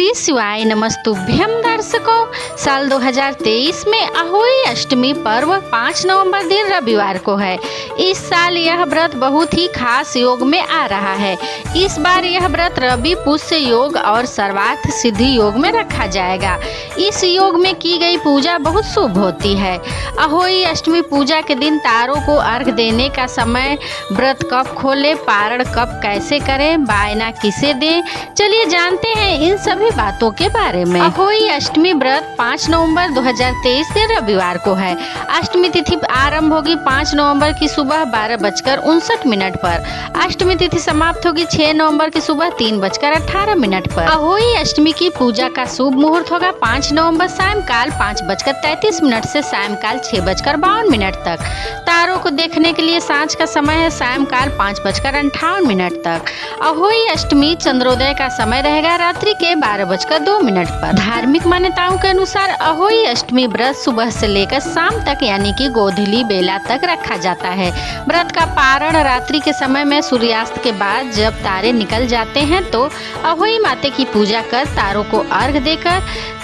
श्री शिवाय नमस्तुभ्यम दर्शकों। साल 2023 में अहोई अष्टमी पर्व 5 नवंबर दिन रविवार को है। इस साल यह व्रत बहुत ही खास योग में आ रहा है। इस बार यह व्रत रवि पुष्य योग और सर्वार्थ सिद्धि योग में रखा जाएगा। इस योग में की गई पूजा बहुत शुभ होती है। अहोई अष्टमी पूजा के दिन तारों को अर्घ देने का समय, व्रत कब खोले, पारण कब कैसे करें, बायना किसे दें, चलिए जानते हैं इन सभी बातों के बारे में। अहोई अष्टमी व्रत 5 नवंबर 2023 दिन रविवार को है। अष्टमी तिथि आरंभ होगी 5 नवंबर की सुबह 12:59 पर। अष्टमी तिथि समाप्त होगी 6 नवंबर की सुबह 3:18 पर। अहोई अष्टमी की पूजा का शुभ मुहूर्त होगा 5 नवंबर सायंकाल 5:33 से सायंकाल 6:52 तक। तारों को देखने के लिए सांझ का समय है सायंकाल 5:58 तक। अहोई अष्टमी चंद्रोदय का समय रहेगा रात्रि के 12:02 पर। धार्मिक मान्यताओं के अनुसार अहोई अष्टमी व्रत सुबह से लेकर शाम तक यानी कि गोधूली बेला तक रखा जाता है। व्रत का पारण रात्रि के समय में सूर्यास्त के बाद जब तारे निकल जाते हैं तो अहोई माता की पूजा कर तारों को अर्घ देकर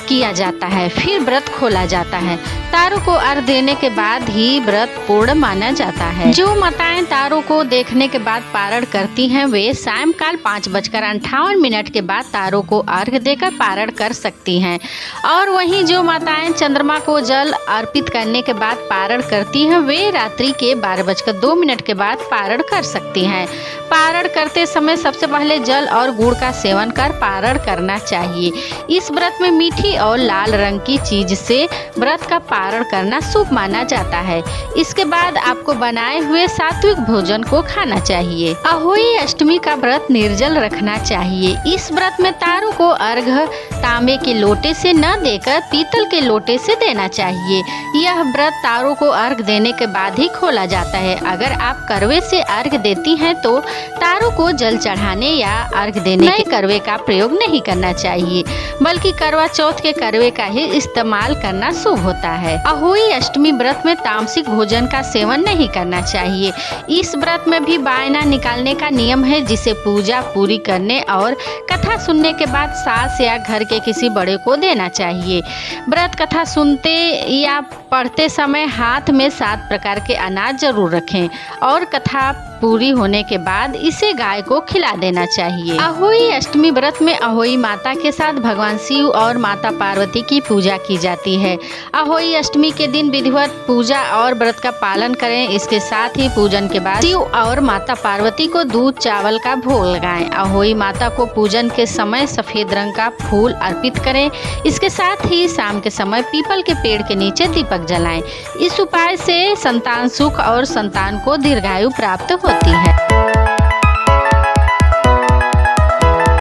किया जाता है। फिर व्रत खोला जाता है। तारों को अर्घ देने के बाद ही व्रत पूर्ण माना जाता है। जो माताएं तारों को देखने के बाद पारण करती हैं वे सायंकाल 5:58 के बाद तारों को अर्घ देकर पारण कर सकती हैं और वहीं जो माताएं चंद्रमा को जल अर्पित करने के बाद पारण करती हैं वे रात्रि के 12:02 के बाद पारण कर सकती हैं। पारण करते समय सबसे पहले जल और गुड़ का सेवन कर पारण करना चाहिए। इस व्रत में मीठी और लाल रंग की चीज से व्रत का पारण करना शुभ माना जाता है। इसके बाद आपको बनाए हुए सात्विक भोजन को खाना चाहिए। अहोई अष्टमी का व्रत निर्जल रखना चाहिए। इस व्रत में तारों को अर्घ तांबे के लोटे से न देकर पीतल के लोटे से देना चाहिए। यह व्रत तारों को अर्घ देने के बाद ही खोला जाता है। अगर आप करवे से अर्घ देती हैं तो तारों को जल चढ़ाने या अर्घ देने के करवे का प्रयोग नहीं करना चाहिए, बल्कि करवा चौथ के करवे का ही इस्तेमाल करना शुभ होता है। अहोई अष्टमी व्रत में तामसिक भोजन का सेवन नहीं करना चाहिए। इस व्रत में भी बायना निकालने का नियम है, जिसे पूजा पूरी करने और कथा सुनने के बाद सास या घर के किसी बड़े को देना चाहिए। व्रत कथा सुनते या पढ़ते समय हाथ में 7 प्रकार के अनाज जरूर रखें और कथा पूरी होने के बाद इसे गाय को खिला देना चाहिए। अहोई अष्टमी व्रत में अहोई माता के साथ भगवान शिव और माता पार्वती की पूजा की जाती है। अहोई अष्टमी के दिन विधिवत पूजा और व्रत का पालन करें। इसके साथ ही पूजन के बाद शिव और माता पार्वती को दूध चावल का भोग लगाएं। अहोई माता को पूजन के समय सफेद रंग का फूल अर्पित करें। इसके साथ ही शाम के समय पीपल के पेड़ के नीचे दीपक जलाएं। इस उपाय से संतान सुख और संतान को दीर्घायु प्राप्त होती है।